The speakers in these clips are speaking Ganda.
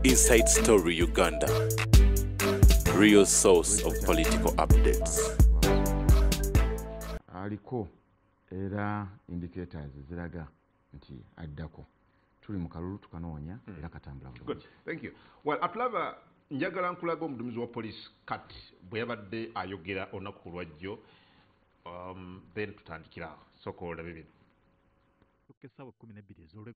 Inside Story Uganda, real source of political updates. Aliko era indicators ziraga nti addako tuli mu kalulu tukanoonya era katambula bulungi. Good, thank you. Well, Atulava njagala nkulaga omuduumizi wa police kati bwe yabadde ayogera olunaku lwajjo then tutandikira soko olabe bino. Essaawa 12 ez'olweggulo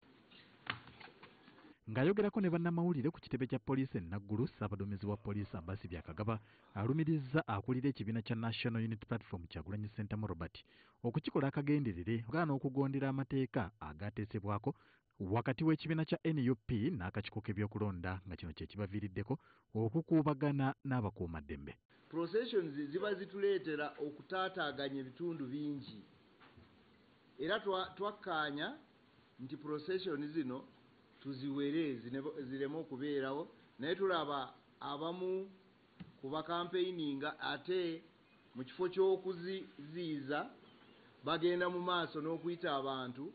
ng'ayogerako ne bannamawulire ku kitebe kya poliisi e Naggulu, ssaabaduumizi wa poliisi Ambassi Byakagaba alumirizza akulira ekibiina kya National Unity Platform Kyagulanyi Ssentamu Robert okukikola akagenderere gaana okugondera amateeka agaateesebwako wakati w'ekibiina kya NUP n'akakiiko k'ebyokulonda nga kino kye kibaviiriddeko okukuubagana n'abakuumaddembe. Processions ziba zituleetera okutaataaganya ebitundu bingi era twakkaanya nti procession zino tuziwere zireme okubeerawo naye tulaba abamu ku bakampeininga ate mu kifo ky'okuziiza bagenda mu maaso n'okuyita abantu.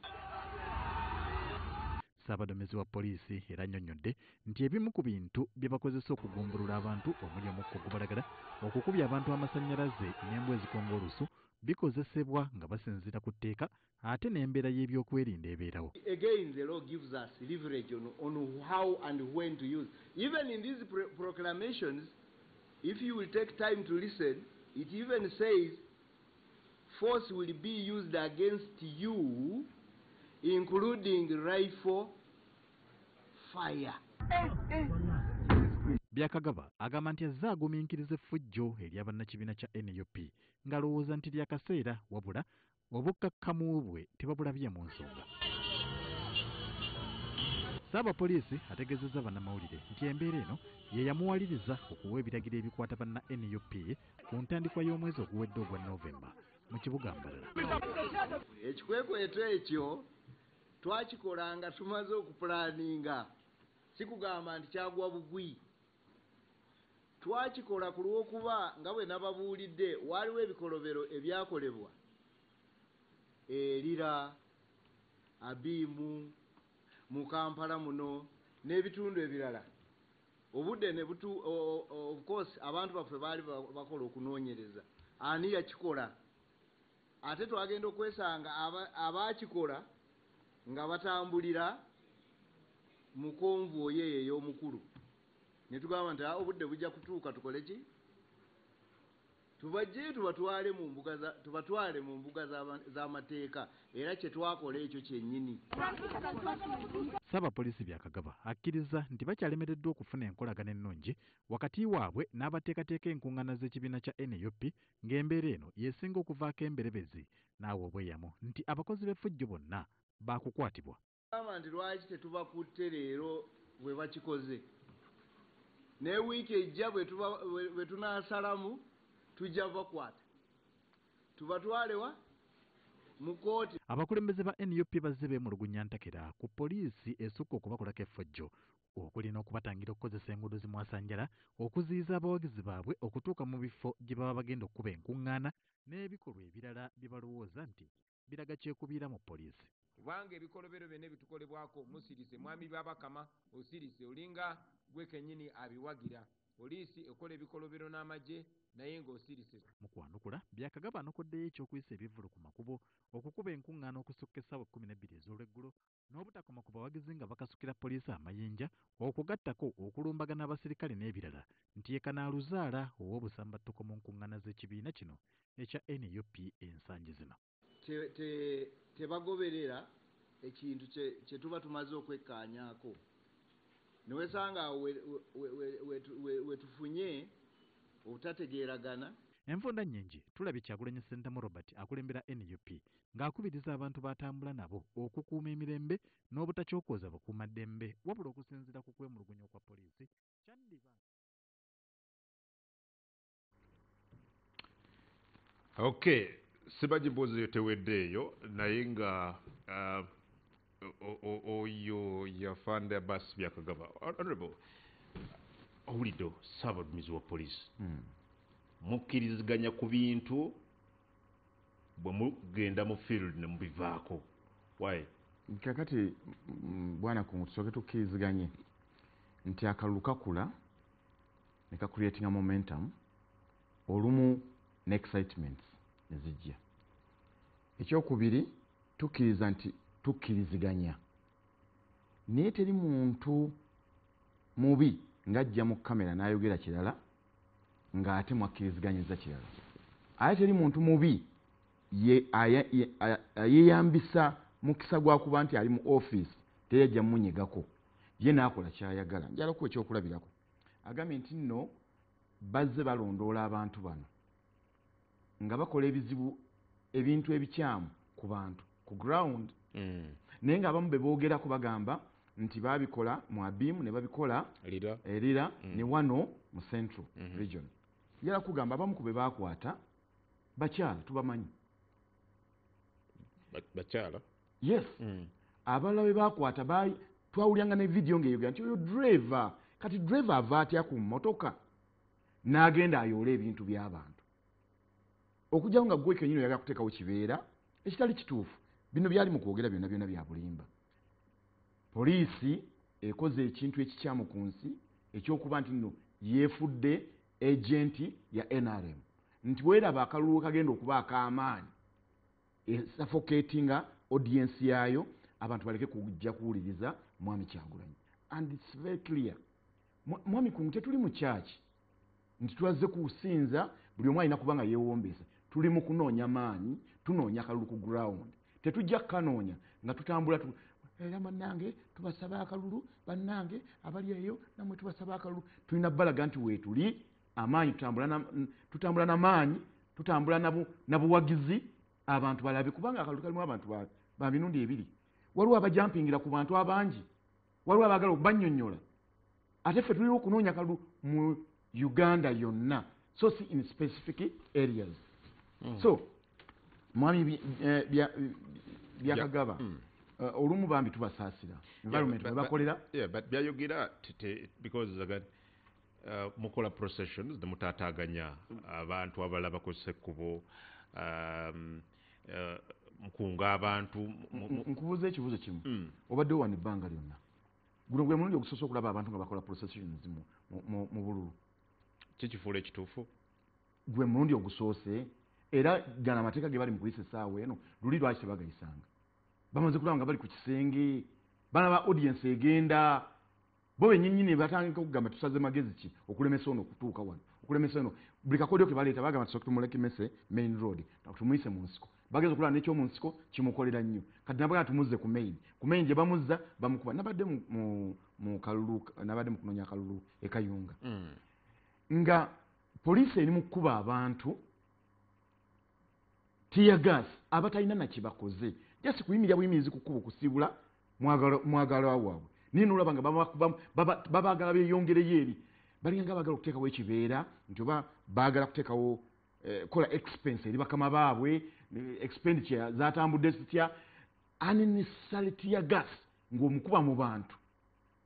Ssaabaduumizi wa poliisi era annyonnyodde nti ebimu ku bintu bye bakozesa okugumbulula abantu omuli omukka ogubalagala, okukubya abantu amasannyalaze n'embwa ezikongwa olusu bikozesebwa nga basinziira ku tteeka ate n'embeera y'ebyokwerinda ebeerawo. Again, the law gives us leverage on how and when to use. Even in these proclamations, if you will take time to listen, it even says force will be used against you, including rifle fire. Byakagaba agamba nti azze agumiikiriza effujjo eri abannakibiina kya NUP ng'alowooza nti lya kaseera wabula obukkakkamu bwe tebabulabye mu nsonga. Ssaabapoliisi ategeezezza bannamawulire nti embeera eno ye yamuwaliriza okuwa ebiragiro ebikwata banna NUP ku ntandikwa y'omwezi oguwedde ogwa Novemba mu kibuga Mbarara. Ekikwekweto ekyo twakikola nga tumaze okupulaninga, si kugamba nti kyagwa bugwi. Twakikola ku lw'okuba nga bwe nababuulidde waaliwo ebikolobero ebyakolebwa Erira, Abiimu, mu Kampala muno n'ebitundu ebirala. Obudde ne of course abantu baffe baali bakola okunoonyereza ani yakikola, ate twagenda okwesanga abaakikola nga batambulira mu konvoyi eyo ey'omukulu. Ne tugamba nti obudde bujja kutuuka tukole ki? Tubajje tubatwale mu mbuga z'amateeka era kye twakola ekyo kyennyini. Ssaabapoliisi Byakagaba akkiriza nti bakyalemereddwa okufuna enkolagana ennungi wakati waabwe n'abateekateeka enkuŋŋaana z'ekibiina kya NUP ng'embeera eno yeesinga okuvaako emberebezi n'awa obweyamo nti abakozi b'effujjo bonna baakukwatibwa. Gamba nti lwaki tetubakutte leero bwe bakikoze, ne wiiki ejja bwe tunaasalamu tujja bakwata tubatwalewa mu kooti. Abakulembeze ba NUP bazze beemulugunya ntakera ku poliisi esukka okubakolako effujjo okulina okubatangira okukozesa enguudo zimwasanjala okuziyiza abawagizi baabwe okutuuka mu bifo gye baba bagenda okuba enkuŋŋaana n'ebikolwa ebirala bye balowooza nti biraga kyekubiira mu poliisi. Kubanga ebikolobero byonna ebitukolebwako musirise mwami Babakama osirise olinga gwe kennyini abiwagira. Poliisi ekola ebikolobero n'amagye naye ng'osirise. Mu kwanukula Byakagaba anokoddeyo eky'okuyisa ebivvulu ku makubo okukuba enkuŋŋaana okusukka essaawa 12 ez'olweggulo n'obutakoma ku bawagizi nga bakasukira poliisi amayinja okugattako okulumbagana abasirikale n'ebirala nti ye kanaaluzaala ow'obusambattuko mu nkuŋŋaana z'ekibiina kino ekya NUP ensangi zino. Tebagoberera ekintu kye tuba tumaze okwekkaanyaako. Ne wesanga we tufunye obutategeeragana. Enfunda nnyingi tulabye Kyagulanyi Ssentamu Robert akulembera NUP ng'akubiriza abantu batambula nabo okukuuma emirembe n'obutakyokoza bakuumaddembe wabula okusinziira ku kwemulugunya kwa poliisi kyandiba. Okay, Sibajimbozi tewedde eyo naye nga oyo yafanda Ambassi Byakagaba. Honorable, owulidde ssaabaduumizi wa poliisi mukkiriziganya ku bintu bwe mugenda mu field ne mubivaako. Why? Kakati bwana kungu tusooke tukkiriziganye nti akalulu kakula ne ka-creatinga momentum olumu ne excitements ne zijja. Ekyokubiri tukkiriza nti tukkiriziganya naye teri muntu mubi ng'ajja mu kamera n'ayogera kirala ng'ate mwakkiriziganyiza kirala. Ate teri muntu mubi yeeyambisa mukisa gwa kuba nti ali mu office teyajja mmunyigako ye n'akola ky'ayagala. Njala kuba ekyokulabirako agambye nti nno bazze balondoola abantu bano nga bakola ebizibu ebintu ebikyamu ku bantu ku ground naye ng'abamu be boogerako bagamba nti baabikola mu Abimu ne babikola erira ne wano mu Central Region. Njala kugamba abamu ku be baakwata bakyala tubamanyi. Bakyala? Yes. Abalala be baakwata twawulyanga ne video ng'eyogera nti oyo driver kati driver ava atya ku mmotoka n'agenda ayoola ebintu by'abantu okujjawo nga gwe kennyini oyagala kuteekawo kibeera ekitali kituufu. Bino byali mu kwogera byonna byonna bya bulimba. Poliisi ekoze ekintu ekikyamu ku nsi ekyokuba nti nno yeefudde agenti ya NRM nti weeraba akalulu kagenda okuba ak'amaanyi suffocatinga audience yaayo abantu baleke kujja kuwuliriza Mwami Kyagulanyi. And it's very clear. Mwami Kungu tetuli mu kyaki nti tulaze kusinza buli omu alina kubanga yeewombeesa. Tuli mu kunoonya maanyi, tunoonya akalulu ku ground. Tetujja kanoonya nga tutambula era bannange tubasaba akalulu, bannange abali eyo namwe tubasaba akalulu. Tulina balaga nti weetuli amaanyi tutambula n'amaanyi, tutambula na buwagizi abantu balabe kubanga akalulu kalimu abantu ba mirundi ebiri. Waliwo abajampingira ku bantu abangi, waliwo abaagala okubannyonnyola. Ate ffe tulina okunoonya akalulu mu Uganda yonna, so si in specific areas. So mwami byakagaba olumu bambi tubasaasira environment webakolera but byayogera because again mukola processions nemutaataaganya abantu abalala bakozesa ekkubo mukunga abantu. Nkubuuza ekibuuzo kimu obaddewo wano ebbanga lyonna guno gwe mulundi ogusoose okulaba abantu nga bakola processions mu bululu kikifuula ekituufu gwe mulundi ogusoose era gana amateeka ge bali mu kuyisa essaawa eno luli lwaki tebagayisanga bamaze kulaba nga bali ku kisenge bana ba audience egenda bo bennyini ne batandika okugamba tusaze magezi ki okulemesa ono okutuuka wano okulemesa ono buli kakodyo ke baleeta bagamba tusooke tumuleke mese main road tumuyise mu nsiko bageza okulaba n'ekyomu nsiko kimukolera nnyo kati nabagala tumuzze ku main gye bamuzza bamukuba nabadde mu kalulu nabadde mu kunoonya akalulu ekayunga nga poliisi eri mu kkuba abantu teargas abatalina nakibakoze just kuyimirira buyimirizi ku kkubo kusiibula mwagala waabwe naye nolaba nga babaagala beeyongereyo eri balinga baagala okuteekawo ekibeera nti oba baagala kuteekawo kola expense eri bakama baabwe expenditure zatambudde zitya unnecessary teargas ng'omukuba mu bantu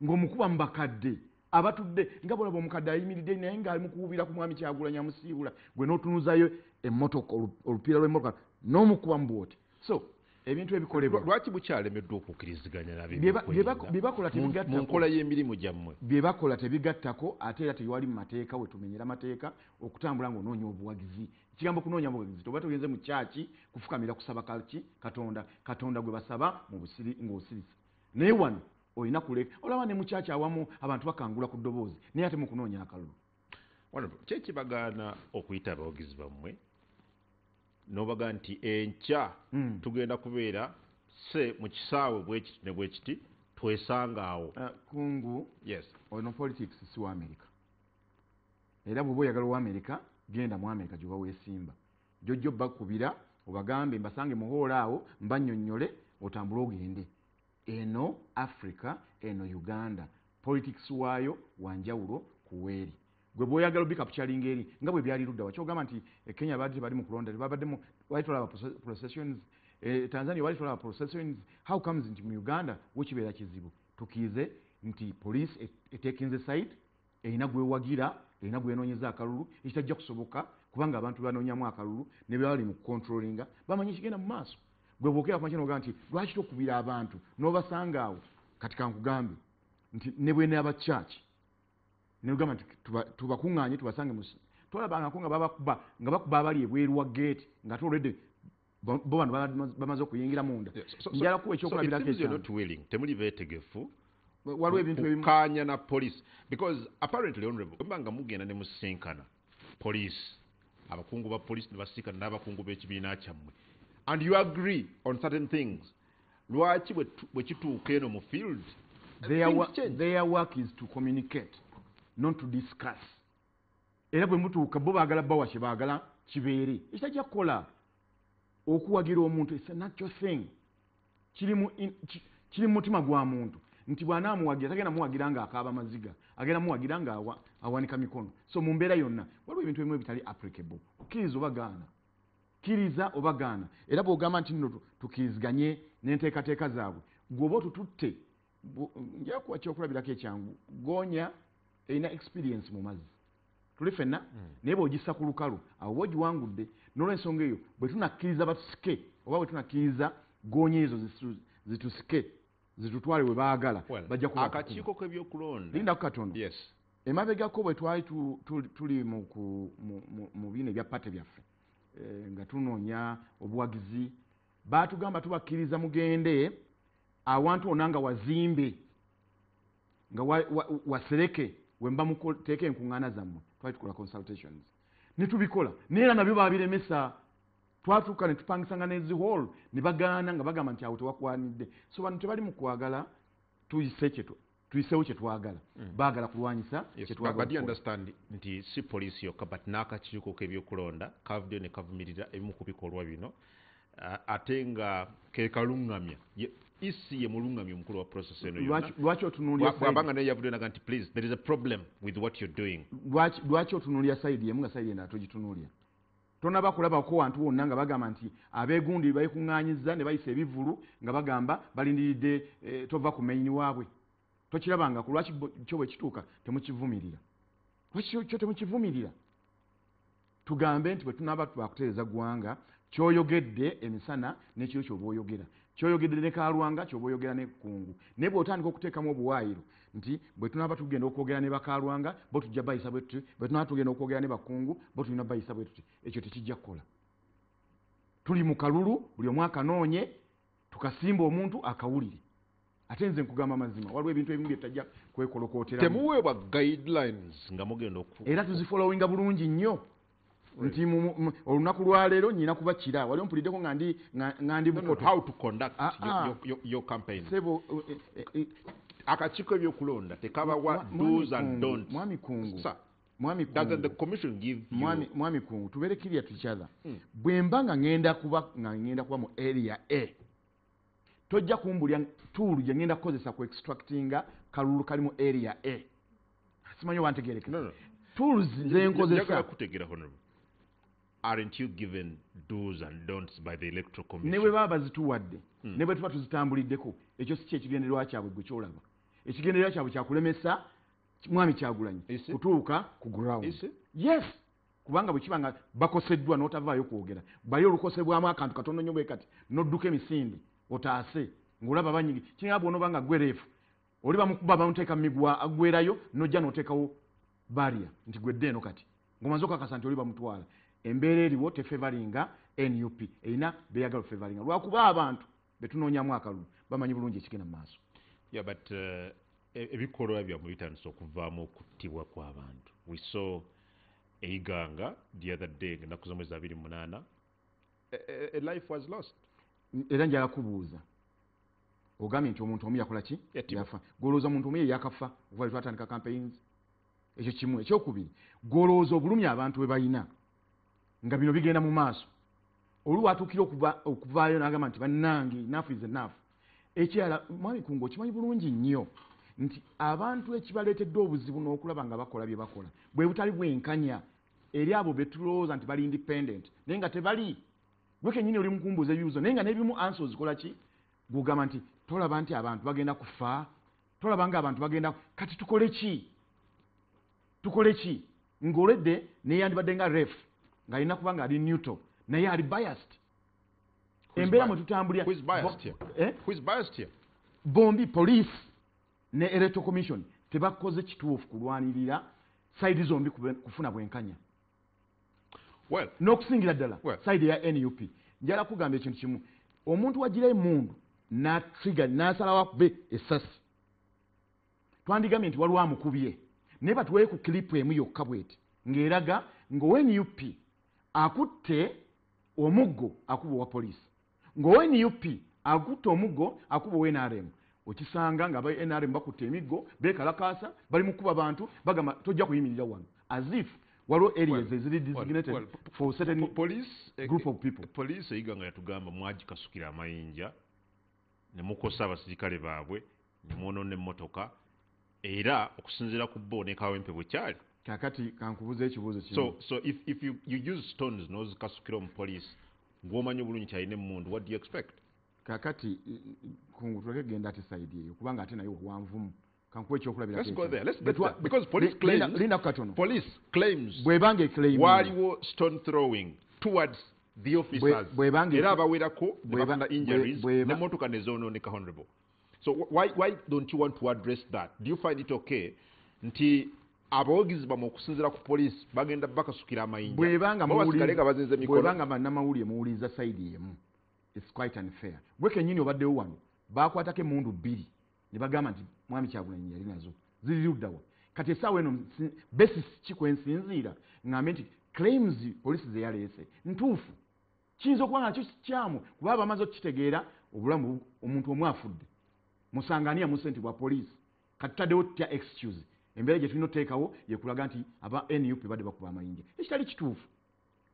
ng'omukuba mu bakadde abatudde nga bolaba omukadde ayimiridde naye ng'ali mu kuwubira ku Mwami Kyagulanyi amusiibula gwe n'otunuzayo emmotoka olupiira lw'emmotoka n'omukuba mu bwoti. So ebintu ebikolebwa lwaki bukyalemeddwa okukkiriziganya byebakola mu nkola y'emirimu gyammwe byebakola tebigattako ate era tewali mu mateeka we tumenyera amateeka okutambula ng'onoonya obuwagizi. Ekigambo kunoonya buwagizi toba togenze mu kyaki kufukamira kusaba kaki katonda gwe basaba mu busiri ng'osirise naye wano olina kuleka olaba ne mu kyaki awamu abantu bakangula ku ddoboozi naye ate mu kunoonya akalulu. Kyekibagaana okuyita abawagizi bammwe n'obaga nti enkya tugenda kubeera mu kisaawe bwekiti ne bwekiti twesanga awo. Kungu yes ono politics si wa America era bw'oba oyagala wa America genda mu America gye weesimba jjojjo bakubira obagambe mbasange muhoola awo mbannyonnyole otambule ogende. Eno Africa eno Uganda politics waayo wanjawulo kuweeri gwe bw'oyagala obikapchalinga eri nga bwe byali ludda wakyogamba nti Kenya bali mu kulonda babadde wali tulaba processions Tanzania wali tulaba processions. How comes nti mu Uganda wekibeera kizibu tukize nti police etekinze side erina gwewagira erina gwenoonyeza akalulu ekitajja kusoboka kubanga abantu banoonyamu akalulu ne bali mu controllinga bamanyi kigenda mu maaso. Gwe bwokera kumanya noga nti lwaki tokubira abantu n'obasanga awo kati kankugambe nti ne bwe n'aba church ne ugamba nti tubakuŋŋaanye tubasange tolabangako nga bakuba abali ebweru wa gate nga already bo bano bamaze okuyingira munda njala kuwa ekyokulabirako ekyo temuli beetegefu waliwo ebintu ebimu kukkaanya na police because apparently honorable bwe nga mugenda ne musinkana police abakungu ba police ne basinkana n'abakungu b'ekibiina kyammwe and you agree on certain things lwaki bwe kituuka eno mu field their work is to communicate not to discuss era bwe mutuuka bo baagala bawa kye baagala kibeere ekitajja kukola okuwagira omuntu it's a natural thing kiri mu mutima gwa muntu nti bw'anaamuwagira tagenda muwagira nga akaaba maziga agenda muwagira nga awanika mikono so mu mbeera yonna waliwo ebintu ebimu ebitali applicable kkiriza oba gaana kkiriza oba gaana era bw'ogamba nti nno tukkiriziganye n'enteekateeka zaabwe gweoba otututte nja kuwa kyokulabirako ekyangu goonya erina experience mu mazzi tuli fenna naye bw'ogissa ku lukalu awo oba ogiwangudde n'olwensonga eyo bwe tunakkiriza batusike oba bwe tunakkiriza goonya ezo zitusike zitutwale we baagala bajja kuba akakiiko k'ebyokulonda linda ku katono emabegako bwe twali tuli mu biina ebya pate byaffe nga tunoonya obuwagizi baatugamba tubakkiriza mugende awantu wonna nga wazimbe nga wasereke wemba muteeka enkuŋŋaana zammwe twali tukola consultations ne tubikola naye era nabyo baabiremesa twatuuka ne tupangisanga n'ezi hall ne bagaana nga bagamba nti awo tewakwanidde so bano tebali mu kwagala tuyiseewo kye twagala baagala kulwanyisa understand nti si poliisi yokka but n'akakiiko k'ebyokulonda kavuddeyo ne kavumirira ebimu ku bikolwa bino ate nga ke kaluŋŋamya isi ye mulungamya omukulu wa process eno yonna lwaki otunuulira bw'abanga naye yavuddeyo naga nti please there is a problem with what you're doing lwaki otunuulira sayidi yemu nga sayidi endala togitunuulira tonaba kulabako wantu wonna nga bagamba nti abeegundi bayikuŋŋaanyiza ne bayisa ebivulu nga bagamba balindiridde tova ku mayini waabwe tokirabanga ku lwaki kyo bwe kituuka temukivumirira lwaki kyo temukivumirira tugambe nti bwe tunaba twakutereeza ggwanga kyoyogedde emisana n'ekiro ky'oba oyogera kyoyogedde ne Kalwanga ky'oba oyogera ne Kkungu naye bw'otandika okuteekamu obuwaayiro nti bwe tunaba tugenda okwogera ne Bakalwanga bo tujja bayisa bwe tuti bwe tunaba tugenda okwogera ne Bakkungu bo tulina bayisa bwe tuti ekyo tekijja kukola tuli mu kalulu buli omu akanoonye tukasimba omuntu akawulire ate nze nkugamba amazima waliwo ebintu ebimu bye tutajja kwekolokootera temuweebwa guidelines nga mugenda era tuzifolowinga bulungi nnyo nti olunaku lwaleero nyina kuba kira wali ompuliddeko nga ndi bukoto how to conduct your campaign sebo akakiiko ebyokulonda tekabawa do's and don'ts mwami kungu doesn't the commission give you mwami kungu tubeere kirya to each other bwe mba nga ngenda kuba mu area A tojja kumbulya tool gye ngenda kukozesa ku extractinga kalulu kali mu area A simanyi oba ntegeereke tools ze nkozesa aren't you given do's and don'ts by the electoral commission ne bwe baba bazituwadde ne bwe tuba tuzitambuliddeko ekyo si kyekigendererwa kyabwe gwe kyolaba ekigendererwa kyabwe kyakulemesa mwami Kyagulanyi kutuuka ku ground yes kubanga bwe kiba nga bakoseddwa n'otavaayo kwogera bali olukosebwamu akantu katono nnyo bwe kati n'odduka emisinde otaase ng'olaba banyigi kinga bw'onooba nga gwereefu oli bamukuba bamuteeka mu migwa agwerayo n'ojja n'oteekawo baria nti gwedde eno kati ng'omaze okakasa nti oli bamutwala embeera eriwo tefevaringa NUP erina beyagala ofevaringa lwakuba abantu betunoonyamu akalulu bamanyi bulungi ekigenda mu maaso but ebikolwa byammwe bitandise okuvaamu okuttibwa kw'abantu we saw Iganga the other day ennaku z'omwezi 28 a life was lost era njala kubuuza ogambye nti omuntu omu yakola ki yafa golooza omuntu omu ye yakafa okuva twatandika campaigns ekyo kimu ekyokubiri golooza obulumi abantu bwe balina nga bino bigenda mu maaso oli watuukira okuvaayo n'agamba nti bannange enough is enough ekyala mwami kungu okimanyi bulungi nnyo nti abantu ekibaleetedde obuzibu n'okulaba nga bakola bye bakola bwe butali bwenkanya eri abo betulowooza nti bali independent naye nga tebali gwe kennyini oli mukumbuuza ebibuuzo naye nga n'ebimu answer ozikola ki gugamba nti tolaba nti abantu bagenda kufa tolaba nga abantu bagenda kati tukole ki ng'oledde neyandibadde nga ref ng'alina kuba nga ali neutral naye ali biased embeera mwe tutambulira who is biased here bombi police ne electoral commission tebakoze kituufu kulwanirira side zombi kufuna bwenkanya Well, n'okusingira ddala Well. side ya NUP njala kugamba ekintu kimu omuntu wagira emundu n'atrigger n'asalawo akube essasi twandigambye nti waliwo amukubye naye batuweeyo ku kilipu emu yokka bweti ng'eraga ng'ONUP akutte omuggo akuba owa poliisi ng'ONUP akutte omuggo akuba owa NRM okisanga nga aba NRM bakutte emiggo beekalakaasa bali mu kuba bantu bagamba tojja kuyimirira wano as if waliwo areas eziri designated for certain group of people. Police eyiga nga yatugamba mwagikasukira amayinja ne mukosa abasirikale baabwe ne mwonoona emmotoka era okusinziira ku bo ne kawempe bwe kyali. Kakati kankubuza ekibuuzo kimu. So if you use stones n'ozikasukira omu police ng'omanyi obulungi kyalina emmundu, what do you expect? Kakati kungu tuleke genda ati side eyo kubanga ate nayo wanvumu kankuwa ekyokulabira. Let's go there. Let's get there. Because police claims. Linda katono. Police claims. Bwebange claim. Waliwo stone throwing towards the officers. Bwebange. Era abawerako bafuna injuries. N'emmotoka ne zoonooneka honorable. So why don't you want to address that? Do you find it okay nti abawagizi bamu okusinziira ku police bagenda bakasukira amayinja? Bwebanga bannamawulire muwuliriza side emu. It's quite unfair. Bwe kennyini obaddewo wano baakwatako emmundu bbiri ne bagamba nti mwami Kyagulanyi yali nazo ziri luddawa kati essaawa eno basis ki kwensinziira ng'ambe nti claims poliisi ze yaleese ntuufu kiyinza okuba nga nakyo kikyamu kuba bamaze okukitegeera obulamu omuntu omu afudde musangani yamusse bwa poliisi kati tutaddewo tutya excuse embeera gye tulina oteekawo yekulaga nti aba NUP badde bakuba amayinja ekitali kituufu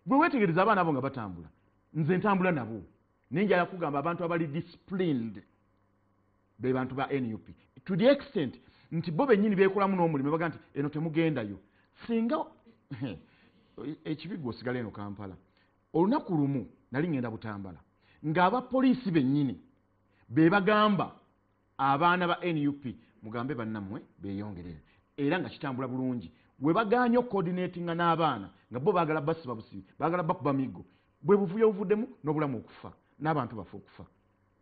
bwe weetegereza abaana abo nga batambula nze ntambula nabo naye njala kugamba abantu abali disciplined be bantu ba NUP to the extent nti bo bennyini beekolamu n'omulimu baga nti eno temugendayo singa ekibigo osigala eno Kampala olunaku lumu nali ngenda Butambala ng'abapoliisi bennyini be bagamba abaana ba NUP mugambe bannammwe beeyongerere era nga kitambula bulungi we bagaanye coordinatinga n'abaana nga bo baagala basiba busibi baagala bakuba miggo bwe buvuyo buvuddemu n'obulamu okufa n'abantu bafe okufa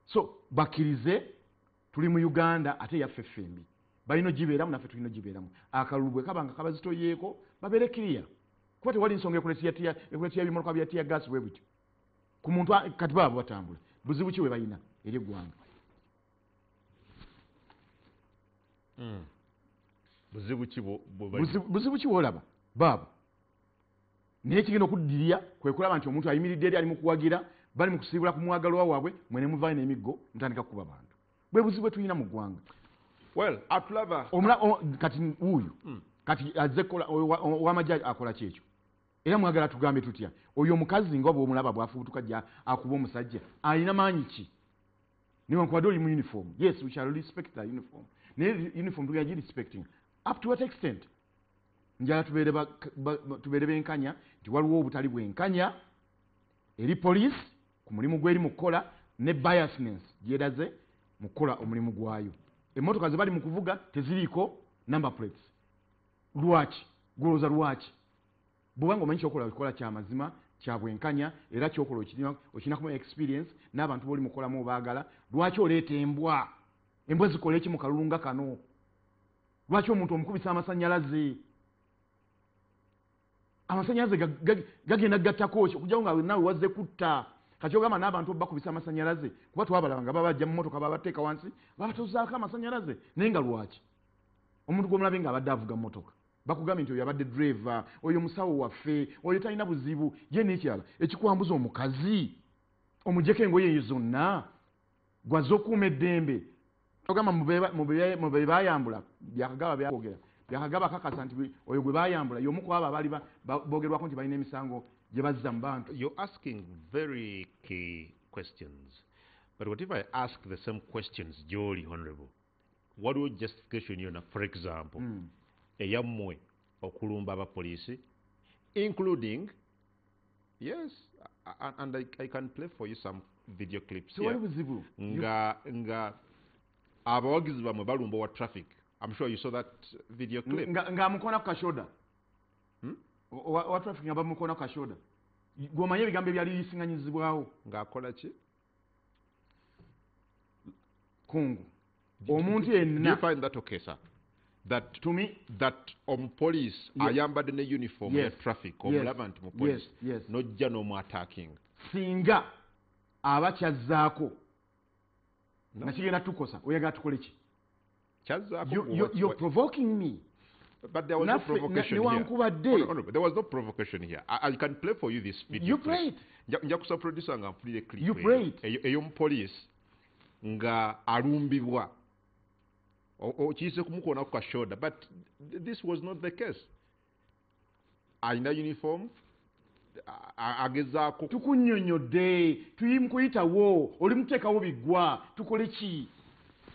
so bakkirize tuli mu Uganda ate yaffe ffembi balina ogibeeramu naffe tulina ogibeeramu akalulu bwe kaba nga kabazitoyeeko babeere kiriya kuba tewali nsonga ekuletya ebimotoka bya tiya gaasi bwe butyo ku muntu kati baba batambula buzibu ki we balina eri eggwanga buzibu ki bwolaba baabo naye kigenda okuddirira kwe kulaba nti omuntu ayimiridde eri ali mu kuwagira bali mu kusiibula ku mwagalwa waabwe mwene muvaayo n'emiggo mutandika kukuba bantu bwe buzibu bwe tulina mu ggwanga. Well, atulaba kati wuuyo kati azze ow'amagye akola ki ekyo era mwagala tugambe tutya oyo omukazi nga bw'omulaba bw'afubutuka jja akuba omusajja alina maanyi ki newankubadde oli mu uniform yes we shall respect the uniform naye uniform tugenda gi respecting up to what extent njala tubeere benkanya nti waliwo obutali bwenkanya eri police ku mulimu gw'eri mu kukola ne biasness gyeraze mu kukola omulimu gwayo emmotoka ze bali mu kuvuga teziriiko number plates lwaki gwolooza lwaki bwobanga omanyi kyokola okikola kyamazima kya bwenkanya era kyokola okinakumu experience n'abantu boli mukolamu obaagala lwaki oleeta embwa zikola eki mu kalulu nga kano lwaki omuntu omukubisa amasannyalaze gagenda gattako okujjawo nga nawe wazze kutta kati ogamba n'abantu bakubisa amasannyalaze kuba twabalaba nga babajja mu motoka babateeka wansi babatuuzaako amasannyalaze naye nga lwaki omuntu gw'omulabe ng'abadde avuga motoka bakugambye nti oyo abadde driver oyo musawo waffe oyo talina buzibu ye n'ekirala ekikwambuza omukazi omugyeko engoye eyo zonna gwazze okuuma eddembe ogamba mu be bayambula byakagaba byakogera byakagaba kakasa nti oyo gwe bayambula y'omu ku abo abaali boogerwako nti balina emisango gye bazza mu bantu. You're asking very key questions, but what if I ask the same questions gy'oli honorable? What would justification yona, for example, eyammwe okulumba abapoliisi, including, yes, and I can play for you some video clips here. Nga abawagizi bamwe balumba wa traffic. I'm sure you saw that video clip. Nga mukona ku kashoda. Wa traffic nga bamukona ku kashoda. Gwomanye ebigambo ebyali bisinganyizibwawo. Ng'akola ki? Kungu. Omuntu yenna. Do you find that okay, sir? that to me that police Yes. ayambadde ne uniform Yes. ya traffic Yes. omulaba nti mu police Yes. nojja n'omwatacking. singa aba kyazzaako No. nakigenda tukosa oyagala tukole ki? Kyazzaako You're provoking me. but there was no Naffe, provocation ne here. wankubadde. But there was no provocation here. I can play for you this video. You play it. Nja kusaba producer nga mpulire clip You play it. ey'omupoliisi nga alumbibwa kiyise kumukoona ku kashoda, but this was not the case. Alina uniform agezaako tukunnyonnyodde tuyimu kuyitawo oli muteekawo biggwa tukole ki?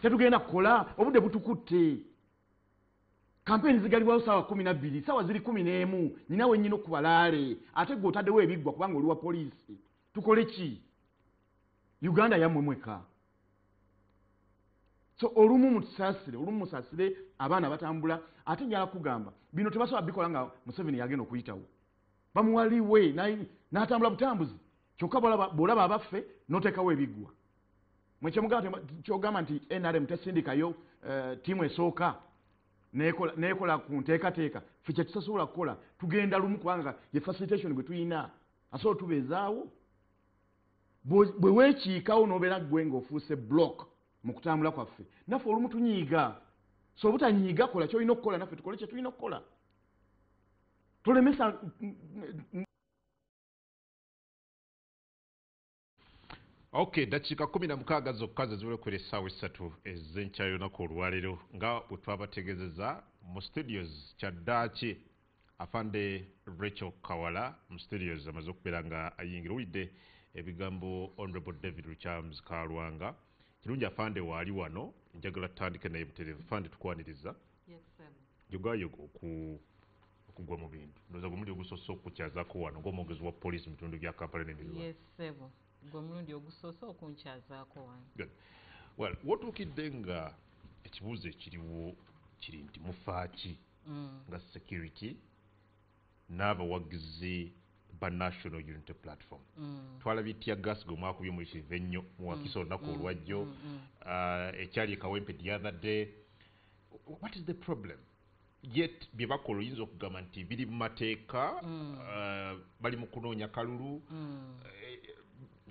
tetugenda kukola obudde butukutte. Kampeni zigalibwawo saawa 12 saawa ziri 11 ninawe nnyina okubalaale ate gwe otaddewo ebiggwa kubanga oli wa poliisi. Tukole ki? Uganda yammwe mweka. So olumu musaasire abaana batambula ate njala kugamba bino tebasobola bikola nga Museveni yagenda okuyitawo. Bamuwaliwe n'atambula butambuzi kyokka bw'olaba abaffe n'oteekawo ebiggwa. Kyogamba nti NRM tesindikayo ttiimu esooka neekola ku nteekateeka ffe kye tusasobola kukola tugenda lumu kubanga ye facilitation bwe tuyina asobola tubeezaawo. Bwe weekiikawo n'obeera ggwe ng'ofuuse block mu kutambula kwaffe naffe olumu tunyiiga. So obutanyiiga kola ky'olina okukola naffe tukole kye tulina okukola. Tolemesa Okay, dakiika 16 zokka ze ziwolekera essaawa 3 ez'enkya y'olunaku olwaleero nga bwe twabategeezezza mu studios kyaddaaki afande Rachel Kawala mu studios amaze okubeera nga ayingira. Owulidde ebigambo Honorable David Lukyams Kalwanga. Kirungi afande waali wano njagala tutandike naye butereevu. Afande tukwaniriza. Yes, sir. Yogayoga okugwa mu bintu ndowooza gwe muli ogusoose okukyazaako wano ng'omwogezi wa poliisi mu bitundu bya Kampala n'emiriraano. Yes, sir. Gwe mulundi ogusoose okunkyazaako wano. Good. Well, wotuukidde nga ekibuuzo ekiriwo kiri nti mufaaki nga security n'abawagizi ba National Unity Platform. Twalabye tya gas gwe mwakubye muri kive nnyo muwakisa olunaku olwajjo ekyali e Kawempe the other day. What is the problem? Yet bye bakola oyinza okugamba nti biri mu mateeka bali mu kunoonya kalulu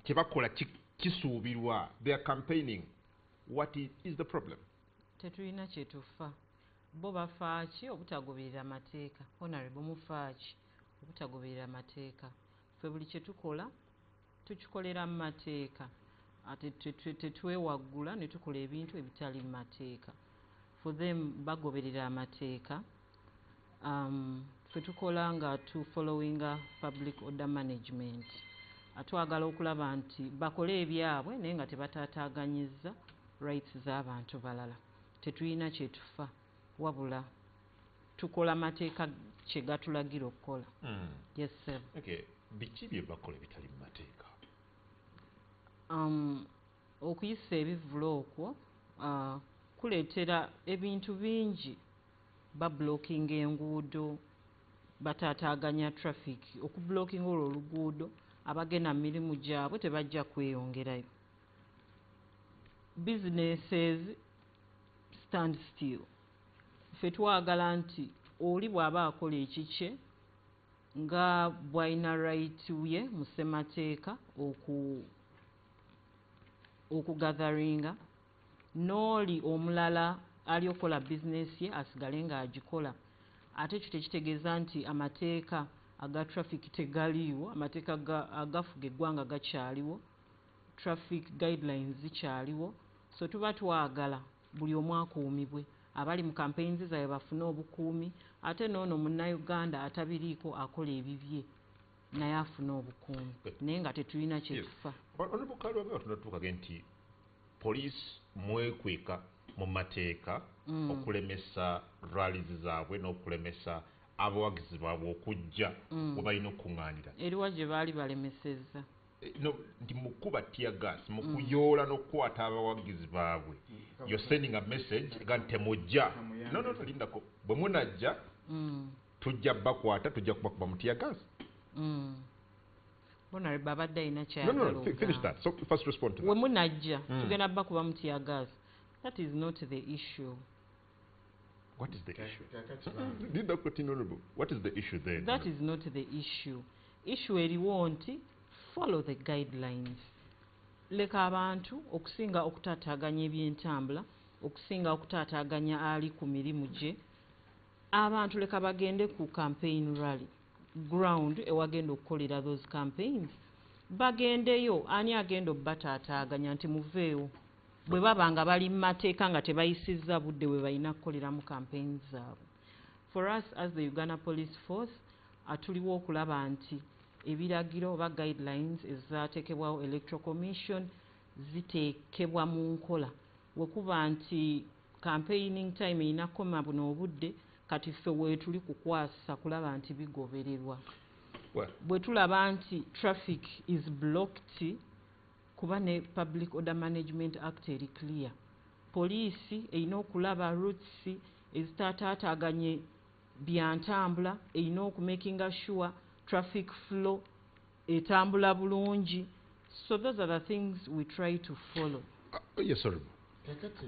kye bakola kisuubirwa. They are campaigning. What is the problem? Tetulina kye tufa. Bo bafaaki obutagoberera mateeka. Honorable mufaaki obutagoberera mateeka. Ffe buli kye tukola tukikolera mu mateeka ate tetwewaggula ne tukola ebintu ebitali mu mateeka. For them bagoberera amateeka. Ffe tukola nga following public order management. Atwagala okulaba nti bakole ebyabwe naye nga tebataataaganyizza rights z'abantu balala. Tetulina kye tufa wabula tukola mateeka kye gatulagira okukola. Yes, sir. Okay. Biki bye bakola ebitali mu mateeka? Okuyisa ebivvulu okwo kuleetera ebintu bingi. Bablocking enguudo, bataataaganya traffic. Okublocking olwo oluguudo abagenda mu mirimu gyabwe tebajja kweyongerayo. Businesses stand still. Ffe twagala nti oli bw'aba akola ekikye nga bw'alina right ye mu ssemateeka okugatheringa n'oli omulala ali okola bizinesi ye asigale ng'agikola. Ate ekyo tekitegeeza nti amateeka aga traffic tegaliiwo. Amateeka agafuga eggwanga gakyaliwo. Traffic guidelines zikyaliwo. So tuba twagala buli omu akuumibwe. Abali mu campaigns zaabwe bafune obukuumi. Ate n'ono munnayuganda atabiriiko akola ebibye naye afune obukuumi. Naye nga tetulina kye tufa. Honorable Kalwanga tunatuukage nti poliisi mwekweka mu mateeka okulemesa rallies zaabwe n'okulemesa abawagizi baabwe okujja we balina okuŋŋaanira. Eriwa gye baali balemesezza. Nti mu kuba tear gas mu kuyoola n'okukwata abawagizi baabwe. You're sending a message nga temujja. No, tolindako. Bwe munajja tujja bakwata tujja kubakuba mu tear gas. Bona babadde alina kyayagala. No, finish that. So first respond to that. We munajja tugenda bakuba mu tear gas. That is not the issue. What is the issue? Did Dr. Honorable, what is the issue there? That is not the issue. Issue eriwo nti follow the guidelines. Leka abantu okusinga okutaataaganya ebyentambula, okusinga okutaataaganya ali ku mirimu gye. Abantu leka bagende ku campaign rally ground ewagenda okukolera those campaigns. Bagendeyo, ani agenda obbataataaganya nti muveewo. Bwe baba nga bali mu mateeka nga tebayisizza budde bwe balina kukolera mu campaigns zaabwe. For us as the Uganda Police Force, tuliwo okulaba nti ebiragiro oba guidelines ezaateekebwawo Electoral Commission ziteekebwa mu nkola. Wekuba nti campaigning time erina kukoma buno obudde, kati ffe weetuli kukwasa kulaba nti bigobererwa. Bwe tulaba nti traffic is blocked, kuba ne Public Order Management Act eri clear. Poliisi erina okulaba routes ezitaataaganye byantambula, erina okumakinga sure traffic flow etambula bulungi. So those are the things we try to follow. Yes, sir. Kakati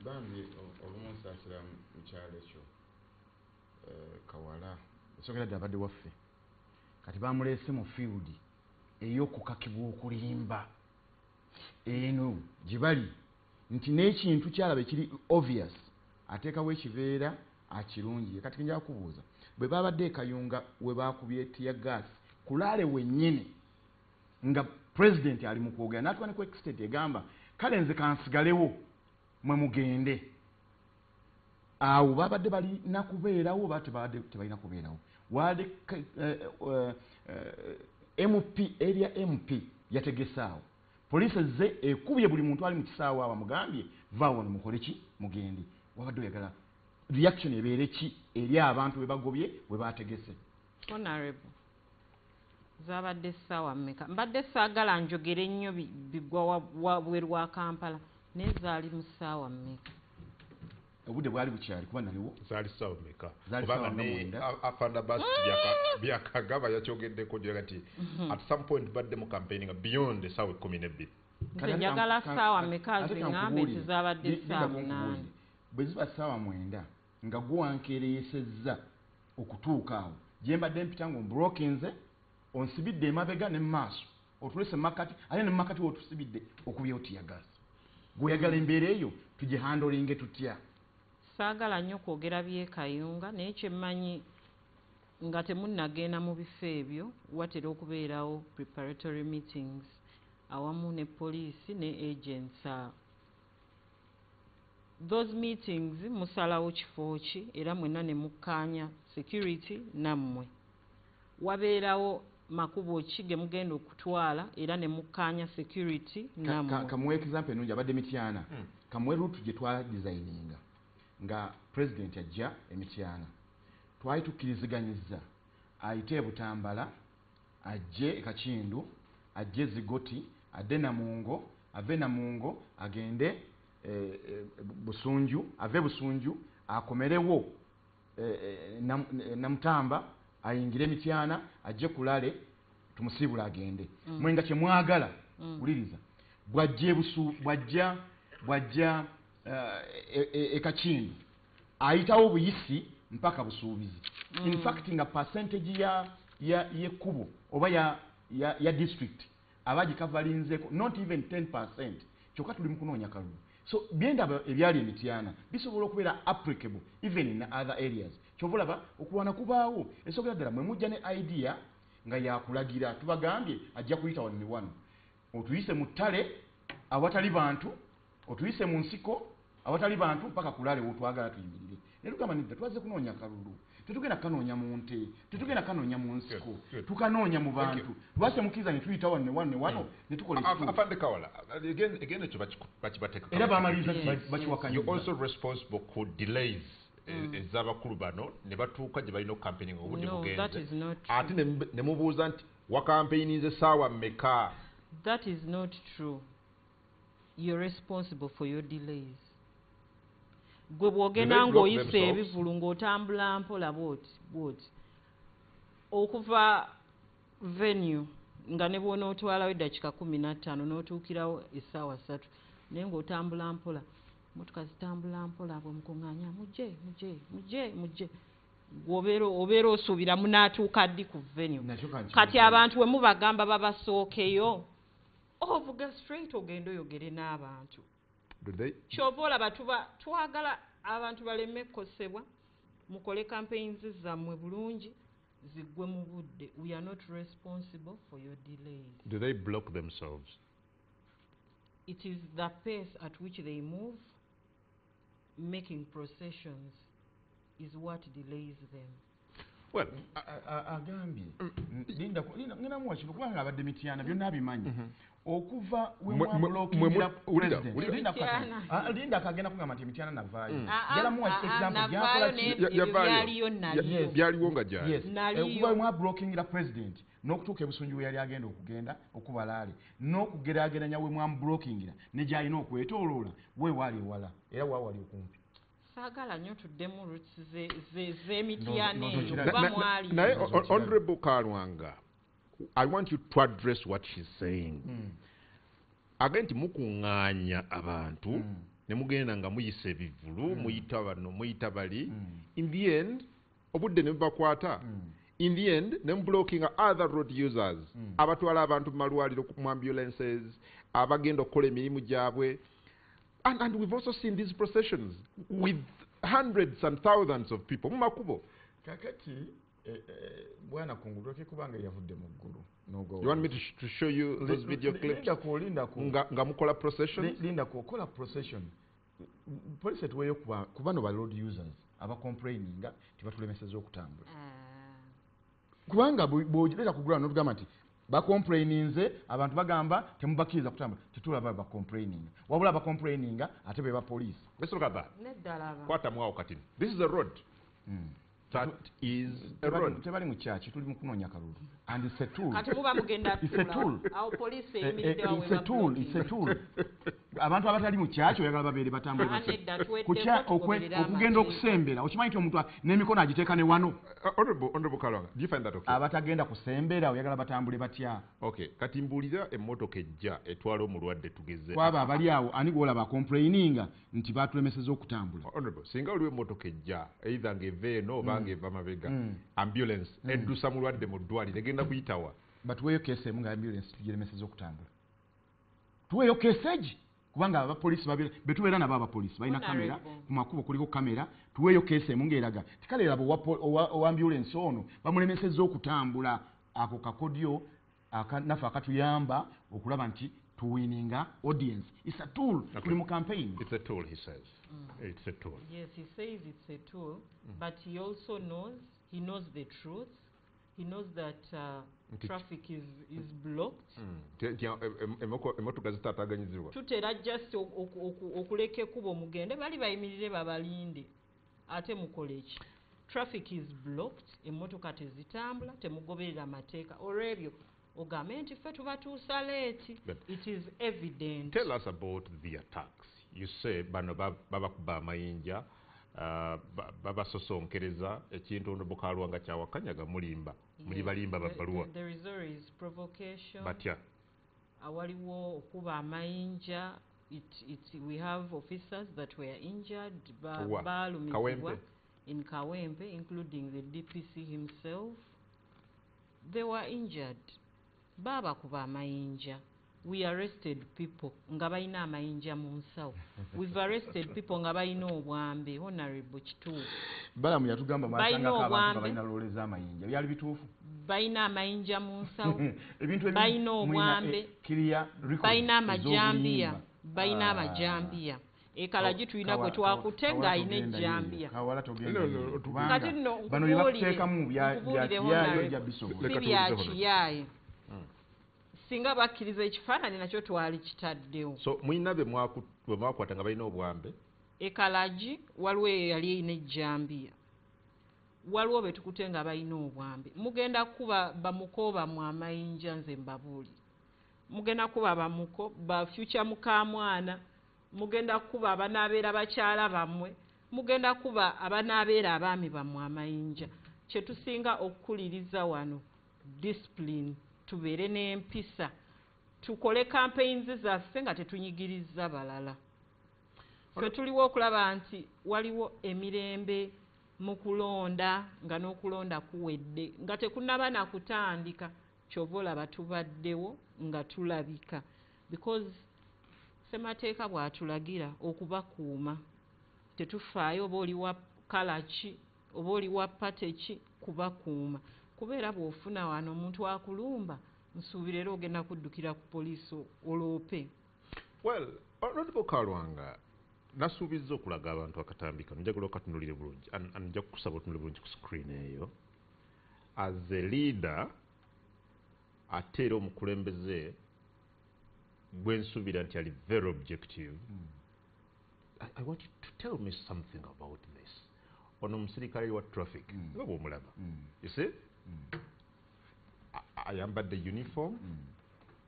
bambi olumusasira mu kyalo ekyo Kawala esogera ddala abadde waffe kati bamuleese mu field ey'okukakibwa okulimba eno gye bali nti n'ekintu kyalaba ekiri obvious ateekawo ekiveera akirungi. Kati nja kubuuza bwe babadde Kayunga we baakubye tear gas kulaale wennyini nga president ali mu kwogera n'atuwa ne ku extent egamba kale nze kansigalewo mwe mugende. Awo babadde balina kubeerawo oba tebalina kubeerawo. Wade MP area MP yategesaawo poliisi ze ekubye buli muntu ali mu kisaawa abamugambye vaawo ne mukole ki mugende. Wabadde oyagala reaction ebeere ki eri abantu be bagobye bwe bategese? Honorable, zabadde ssaawa mmeka? Mbadde saagala njogere nnyo bigwa wabweru wa Kampala naye zaali mu ssaawa mmeka? Obudde bwali bukyali kuba naliwo zaali ssaawa mmeka? Kubanga ne afanda basi byakagaba yakyogeddeko gyera kati at some point badde mu campaigning beyond essaawa 12. Nze njagala ssaawa mmeka ziŋŋambe nti zaabadde ssaawa 8. Bwe ziba ssaawa 9 nga gwankeereyesezza okutuuka awo gye mbadde mpita ng'ombulookinze onsibidde emabega ne maaso otulese makati ate ne makati wotusibidde okubyewo tiyagasi. Gw'oyagala embeera eyo tugihandolinge tutya? Saagala nnyo kwogera by'e Kayunga naye kyemmanyi nga temunnagenda mu bifo ebyo watera okubeerawo preparatory meetings awamu ne poliisi ne agents. Those meetings musalawo kifo ki era mwenna ne mukkaanya security nammwe. Wabeerawo makubo ki ge mugenda okutwala era ne mukkaanya security nammwe. Kamuwe example ennungi abadde Mityana. Kamuwe route gye twadesigninga nga president ajja Mityana. Twali tukkiriziganyizza ayite Butambala, ajje Kakindu, ajje Zigoti, adde Namungo, ave Namungo agende Busunju, ave Busunju akomerewo Namutamba ayingire Mityana ajje Kulale tumusiibula agende. Mwenga kye mwagala uliriza bwajja Kakindu ayitawo buyisi mpaka Busuubizi. In fact nga percentage y'ekkubo oba ya district abagikavalinzeko not even 10%. Kyokka tuli mu kunoonya kalulu. So byendaba ebyali Mityana bisobola okubeera applicable even in other areas. Kyobulaba okulwana kubaawo esogera ddala mwe mujja ne idea nga yakulagira tubagambye ajja kuyita wano ne wano. Otuyise mu ttale awatali bantu, otuyise mu nsiko awatali bantu mpaka Kulale wotwagala tuyimirire. Ne tugamba nidda twaze kunoonya kalulu. Tetugenda kanoonya mu nte, tetugenda kanoonya mu nsiko, tukanoonya mu bantu. Lwaki mukiza ne tuyita wano ne wano ne tukola ekituufu. Afande Kawala, again ekyo bakibateeka. Era bamaliza bakiwakanya. You're also responsible for delays. Ez'abakulu bano ne batuuka gye balina campaigning obudde bugenze. Ate ne mubuuza nti wakampeyinize ssaawa mmeka? That is not true. You're responsible for your delays. Gwe bw'ogenda ng'oyise ebivulu ng'otambula mpola bw'oti okuva venue nga ne bw'onootwalawo eddakiika 15 n'otuukirawo essaawa 3 naye ng'otambula mpola motoka zitambula mpola bwe mukunganya mujje obeera osuubira munaatuuka ddi ku venue kati abantu we mubagamba babasookeyo ovuga straight ogenda oyogere n'abantu kyova olaba twagala abantu baleme kkosebwa mukole campaigns zammwe bulungi ziggwe mu budde. We are not responsible for your delays. Do they block themselves? It is the pace at which they move. Making processions is what delays them. Well, agambye ngenda muwa kino kubanga abadde mityana byonna abimanyi okuva linda akagenda kugamba nti mityana navaayo gala muwa byaliwo nga gyali okuva mwa blockingira president n'okutuuka ebusunju we yali agenda okugenda okubalaale n'okugeraageranya we mwamublockingira ne gy'alina okwetooloola we waali ewala era waawali okumpi. Saagala nnyo tuddemu roots z'emityana eyo kuba mwali. Naye Honorable Kalwanga, I want you to address what she's saying. Agenti mukuŋŋaanya abantu ne mugenda nga muyisa ebivulu muyita bano muyita bali in the end obudde ne bubakwata in the end ne blocking other road users abatwala abantu mu malwaliro mu ambulances abagenda okukola emirimu gyabwe. And we've also seen these processions with hundreds and thousands of people. Mumakubo. Kakati bwana kungulwake kubanga yavudde mu ggulu. You want me to show you those video clips? Nga mukola processions? Linda kukola procession. Police tuweyo kubano ba road users aba complaininga tibatulemeseza okutambula. Kubanga bw'ogenda kugula n'otugamba nti bakomplaininze abantu bagamba temubakiriza kutambula tetulaba bakomplaininga wabula bakomplaininga ate be ba police. Let's look at that. Kwata mwawo kati. This is a road. That is a road. Tebali mu church tuli mu kunoonya kalulu and it's a tool. Kati muba mugenda it's a tool. Awo police eyimiridde wawe it's a tool. Abantu abatali mu church oyagala babeere batambule okugenda okusembera okimanyi nti omuntu n'emikono agiteeka ne wano. Honorable Kalwanga, do you find that okay? Abatagenda kusembera oyagala batambule batya? Okay, kati mbuulira emmotoka ejja etwala omulwadde tugeze. Kwaba abali awo ani gwolaba complaininga nti batulemeseza okutambula. Honorable, singa waliwo emmotoka ejja either ng'eva eno oba ng'eva mabega ambulance eddusa mulwadde mu ddwaliro egenda kuyitawa. Batuweeyo keesi emu nga ambulance tugilemeseza okutambula. Tuweeyo keesi egi kubanga abapoliisi betubeera nabo abapoliisi balina kamera ku makubo kuliko kamera tuweeyo keesi emu ng'eraga tikale laba owa ambulance ono bamulemeseza okutambula ako kakodyo naffe akatuyamba okulaba nti tuwininga audience. It's a tool. Tuli mu campaign. It's a tool, he says. It's a tool. Yes, he says it's a tool, but he also knows the truth. He knows that traffic is blocked. Emotoka zitataganyizibwa. Tutera just okuleka ekkubo mugende bali bayimirire babalinde ate mukole ki. Traffic is blocked, emmotoka tezitambula temugoberera amateeka olw'ebyo ogambe nti ffe tubatuusa leeti. It is evident. Tell us about the attacks. You say bano babakuba amayinja babasosonkereza ekintu Honorable Kalwanga kyawakanyaga mulimba muli balimba babaluwa. There is always provocation. Batya Awaliwo okuba amayinja. We have officers that were injured balumizibwa in Kawempe, including the DPC himself. They were injured. Baba kuba amayinja. We arrested people nga balina amayinja mu nsawo. We've arrested people nga balina obwambe. Honorable Kituufu. Balamu yatugamba masanga abantu balina loleza amayinja. Byali bituufu. Balina amayinja mu nsawo. Ebintu balina obwambe. Balina amajambiya. Balina amajambiya. Ekalagi tulina gwe twakutenga ayina ejjambiya. Kati nno bano yebakuteekamu bya bisobo. Bya singa bakkiriza ekifaananyi nakyo twali kitaddewo. So mwina bwe mwakwata nga balina obwambe. Ekalagi waliwo yali erina ejjambiya. Waliwo be tukute nga balina obwambe. Mugenda kuba bamukooba mu amayinja nze mbabuuli. Mugenda kuba bamuko ba future mukamwana. Mugenda kuba abanaabeera bakyala bammwe. Mugenda kuba abanaabeera abaami bammwe amayinja. Kye tusinga okukuliriza wano discipline. Tubeere n'empisa tukole campaigns zaffe nga tetunyigiriza balala. ffe tuliwo okulaba nti waliwo emirembe mu kulonda nga n'okulonda kuwedde nga tekunnaba nakutandika kyova olaba tubaddewo nga tulabika because ssemateeka bw'atulagira okubakuuma tetufaayo oba oli wa kala ki oba oli wa pate ki kubakuuma kubeera bw'ofuna wano omuntu akulumba nsuubira era ogenda kuddukira ku poliisi oloope. Well, Honorable Kalwanga nasuubizza okulaga abantu akatambika njagala okatunulire bulungi nja kukusaba otunulire bulungi ku screen eyo as a leader ate era omukulembeze gwensuubira nti ali very objective. I want you to tell me something about this. Ono omusirikale wa traffic nga bw'omulaba you see ayambadde uniform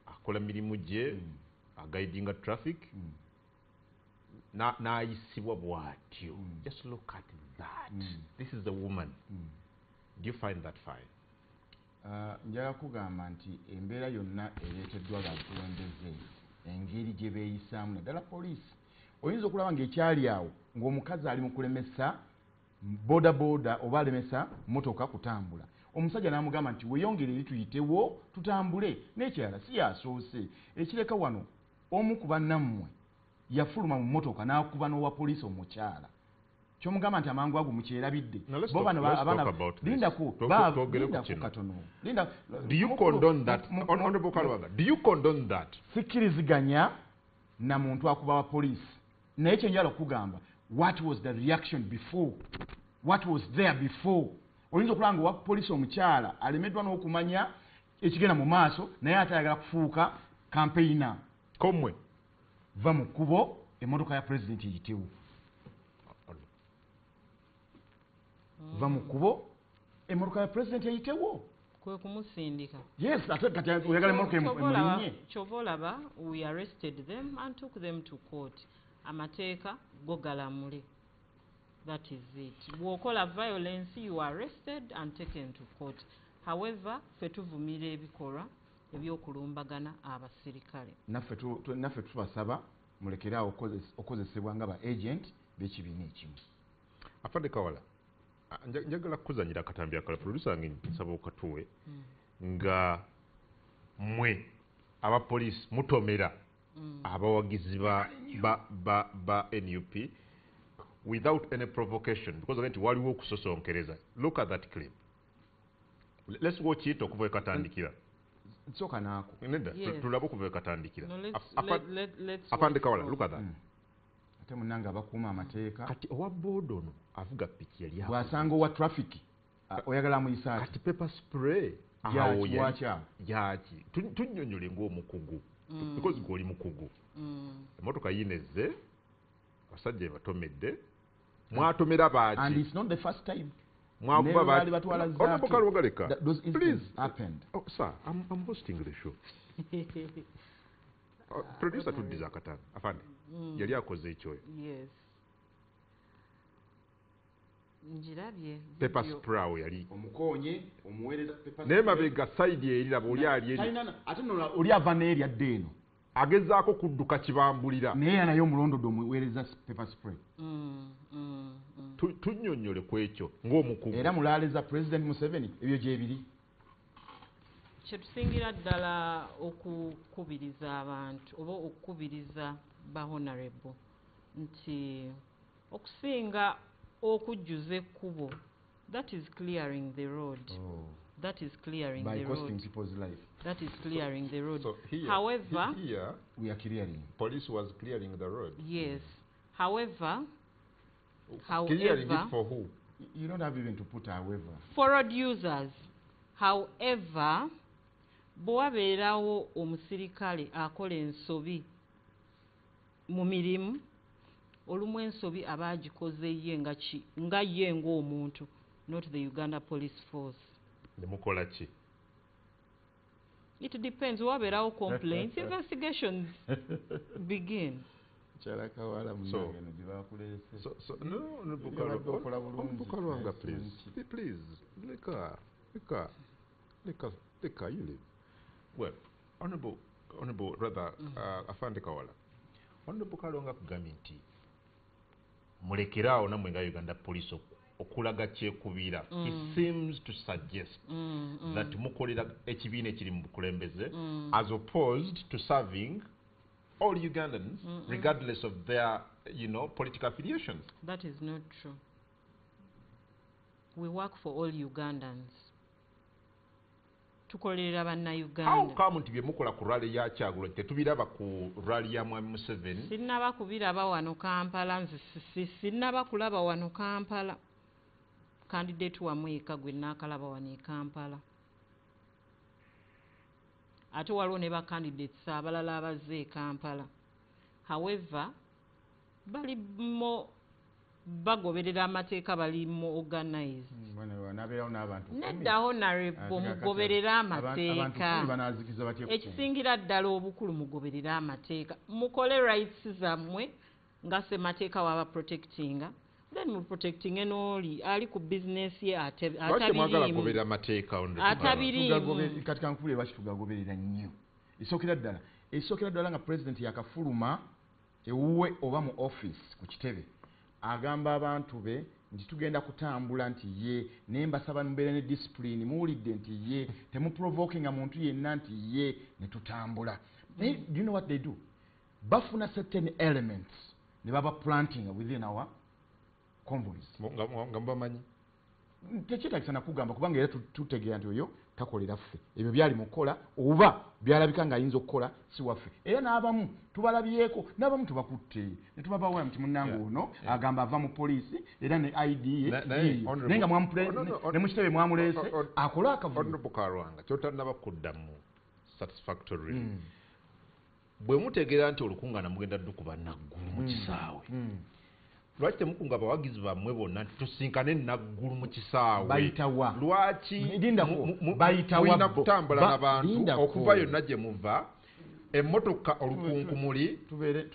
akola mirimu gye aguidinga traffic n'ayisibwa bw'atyo. Just look at that. This is a woman. Do you find that fine? Njaga kugamba nti embeera yonna ereeteddwa bakulembeze engeri gye beeyisaamu naddala poliisi oyinza okulaba ng'ekyali awo ng'omukazi ali mu kulemesa bodaboda oba alemesa motoka kutambula omusajja n'amugamba nti weeyongere eri tuyitewo tutambule n'ekirala si yasoose ekireka wano omu ku bannammwe yafuluma mu motoka n'akuba n'owa poliisi omukyala kyomugamba nti amangu ago mukyerabidde bo bano abaana lindako katono linda. Do you condone that? Honorable Kalwanga, do you condone that? Sikkiriziganya na muntu akuba wa poliisi naye kyenjala okugamba what was the reaction before, what was there before. Oyinza okulanga wa poliisi omukyala alemeddwa n'okumanya ekigenda mu maaso naye ate ayagala kufuuka campaigner komwe va mu kkubo emmotoka ya president eyitewo va mu kkubo emmotoka ya president eyitewo kwe kumusindika. Yes, ate kati oyagala emmotoka emulinye kyova olaba we arrested them and took them to court. Amateeka go galamule. That is it. Bw'okola violence you are arrested and taken to court. However ffe tuvumira ebikolwa ebyokulumbagana abasirikale. Naffe tubasaba mulekerawo okozesebwa nga ba agent b'ekibiina ekimu. Afande Kawala njagala kukuzanyira akatambi akala producer wange nsaba okatuwe nga mmwe abapoliisi mutomera abawagizi ba NUP without any provocation because again waliwo okusosonkereza. Look at that clip. Let's watch it okuva ekatandikira. Nsoka naako. Nenda tulaba okuva ekatandikira. Let's Afande Kawala, look at that. Ate munanga abakuuma amateeka. Kati owa board ono avuga piki yali awo. Bw'asanga owa traffic oyagala muyisaaki. Kati pepper spray awo yaki tunnyonnyole ng'omukugu because gw'oli mukugu. Emmotoka yineze abasajja batomedde mwatomera baaki. And it's not the first time. Mwakuba baaki. Honorable Kalwanga, those please incidents happened. Oh, sir, I'm hosting the show. Producer tuddiza akatanga afande yali akoze ekyoyo. Yes. Njirabye. Pepper spray yali omukonye omuweereza pepper naye mabega side eriraba oli ali eri ate nno oli ava n'erya ddeeno agezaako kudduka kibambulira naye naye omulondodde omuweereza pepper spray. Tunnyonnyole ku ekyo ng'omukugu era mulaaleza president Museveni ebyo gyebiri. Kyetusingira ddala okukubiriza abantu oba okukubiriza ba honorable nti okusinga okujjuza ekkubo that is clearing the road. That is clearing by the costing road. people's life. That is clearing the road. So here, However, here we are clearing. police was clearing the road. Yes. However, Clearing it for who? You don't have even to put however. for road users. However, bw'abeerawo omusirikale akola ensobi mu mirimu olumu ensobi aba agikoze ye nga ye ng'omuntu, not the Uganda Police Force. Nemukola ki? It depends. Wabeerawo complaints, investigations begin. Chala Kawala munange no gyebakuleese. So no Bukalwanga, please leka you live. Well, honorable rather Afande Kawala, Honorable Bukalwanga kugambye nti mulekeraawo nammwe nga Uganda Police okulaga kyekubira. It seems to suggest that mukolera ekibiina ekiri mu bukulembeze as opposed to serving all Ugandans regardless of their political affiliations. That is not true. We work for all Ugandans. Tukolerera bannauganda. How come nti bye mukola ku rally ya Kyagulanyi tetubiraba ku rally ya Mwami Museveni? Sinnaba kubiraba wano Kampala, nze sinnaba kulaba wano Kampala. Candidate wamweka gwe naakalaba wano e Kampala. Ate waliwo ne ba candidates abalala abazze e Kampala. However, bali mo bagoberera amateeka bali mo organized. Nedda honorable mugoberera amateeka. Ekisingira ddala obukulu mugoberera amateeka. Mukole rights zammwe nga semateeka waba protectinga. Then mu protecting enoli ali ku business ye atabirimu. Katika nkule lwaki tugagoberera nnyo. Isokera ddala nga president yakafuluma ewuwe oba mu office ku kitebe. Agamba abantu be nti tugenda kutambula nti ye nembasaba mbeere ne discipline muwulidde nti ye temuprovokinga muntu yenna nti ye ne tutambula. Do you know what they do? Bafuna certain elements ne baba planting within our convoys. Ngabamanyi tekitakisa nakugamba kubanga era tutegeera nti oyo takolera ffe ebyo byali mukola oba byalabika nga ayinza okukola si waffe era n'abamu tubalabyeko n'abamu tubakutte ne tubabawa nti munnange ono agamba ava mu poliisi era ne ID ye naye nga ne mu kitebe mwamuleese akola akavuyo Karwanga kyotannaba kuddamu satisfactory bwe mutegeera nti olukungaana mugenda ddukuba naggulu mu kisaawe lwaki temukunga abawagizi bammwe bonna tusinkane naggulu mu kisaawe bayitawa lwaki bayitawa kutambula n'abantu okuva yonna gye muva emmotoka olukunkumuli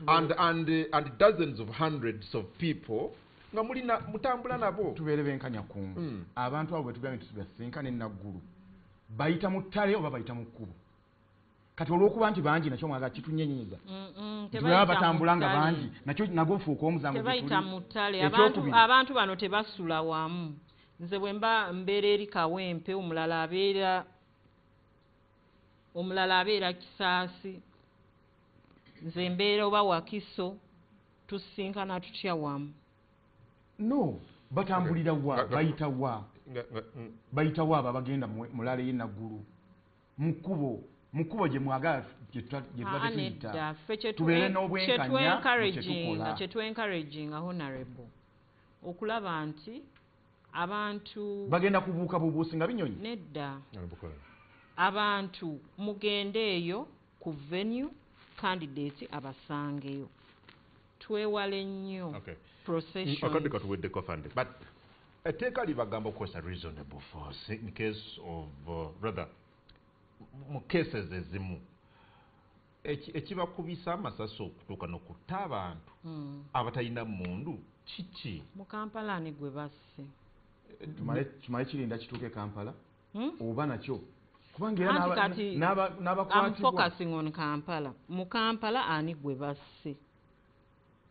and dozens of hundreds of people nga mutambula nabo tubeere benkanya kungu abantu abo bwe tugambye tubasinkane naggulu bayita mu ttale oba bayita mu kkubo kati olw'okuba nti bangi nakyo mwaga kitunyenyiza tubaba batambula nga bangi nakyo nagwo fuuka omuzango tebayita mu ttale abantu bano tebasula wamu nze bwe mbeera eri Kawempe omulala abeera Kisaasi nze mbeera oba Wakiso tusinkana tutya wamu no batambulira wa bayita wa abagenda mulala ye naggulu mu kkubo gye mwagala tubeere n'obwenkanya kyetwencouraging honorable okulaba nti abantu bagenda kubuuka bubuusi nga binyonyi nedda abantu mugende eyo ku venue candidate abasangeyo twewale nnyo procession but etteeka libagamba okukozesa reasonable force in case of rather mu cases ezimu ekibakubisa amasasi okutuuka n'okutta abantu abatalina mundu kiki mu Kampala ni gwe basse tumale kirinda kituuke Kampala oba nakyo I'm focusing on Kampala mu Kampala ani gwe basse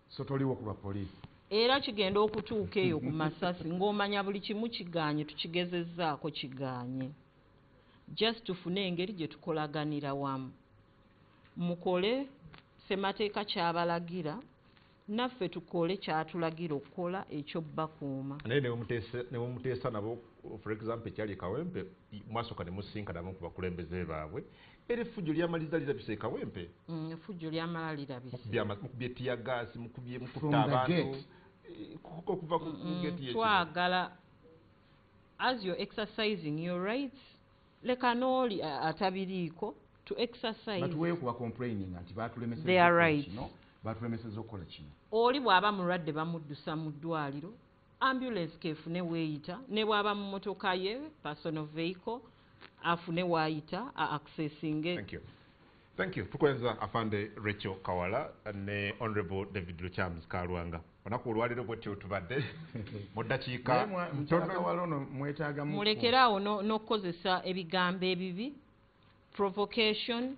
so toliwo kuba poliisi era kigenda okutuuka eyo ku masasi ng'omanya buli kimu kiganye tukigezezzaako kiganye just tufune engeri gye tukolaganira wamu mukole semateeka kyabalagira naffe tukole kyatulagira okukola ekyo bakuuma naye ne muteesa nabo for example ekyali Kawempe mwasooka ne musinka nabo ku bakulembeze baabwe era effujjo lyamaliza lirabise Kawempe effujjo lyamala lirabise mukubye tiyagaasi mukutta abantu okuva ku geti yekigo twagala as you're exercising your rights leka n'oli atabiriiko to exercise batuweeyo kuba complaining nti batulemeseza okukola kino oli bw'aba mulwadde bamuddusa mu ddwaliro ambulance kefune weeyita ne bw'aba mu motoka ye personal vehicle afune waayita accessinge. Thank you. Tukwenza afande Rachel Kawala ne Honorable David Luchams Kalwanga. Onaku olwaliro bwetyo tubadde mu ddakiika mulekeraawo n'okukozesa ebigambo ebibi provocation,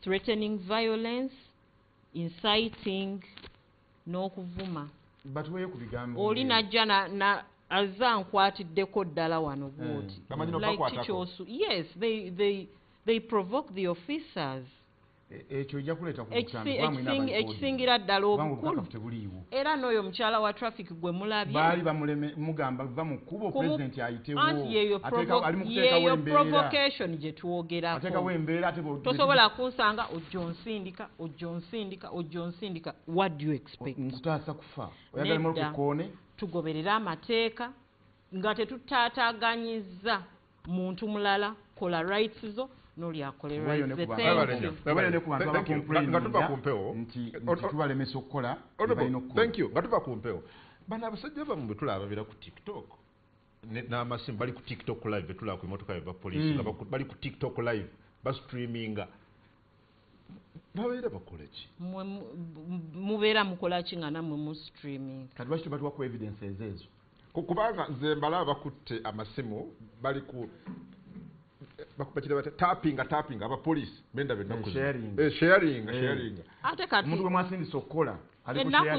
threatening violence, inciting n'okuvuma batuweyo ku bigambo oli najja na azza nkwatiddeko ddala wano bwoti Bamanyi like n'obakwatako. kichosu yes they provoke the officers ekyo ojja kuleeta ku ekisingira ddala obukulu tebuliiwo era n'oyo mukyala wa traffic gwe mulabye baali mugamba va mu kkubo pulezidenti ayitewo anti yeeyo ali mu kuteekawo yeeyo embeera provocation gye twogerako ateekawo embeera ate tosobola kunsanga ojjo nsindika what do you expect nkutaasa kufa oyagala mu kukoone tugoberera amateeka nga tetutaataaganyiza muntu mulala kola rights zo n'oli akole rights the nti tubalemesa okukola thank you nga tuva ku mpewo bano abasajja bamu bwe tulaba babeera ku tiktok n'amasimu bali ku tiktok live betulaba ku emotoka yava poliisi nga bali ku tiktok live bastreaminga babeera bakola ki mubeera mukola ki nga nammwe mu streaming kati lwaki tebatuwa ku evidences ezo kubanga nze mbalaba bakutte amasimu bali ku bakubakira bata tapping abapoliisi benda bennaku sharing sharing ate kati omuntu bwe mwasindisa okukola ali ku ennaku sharing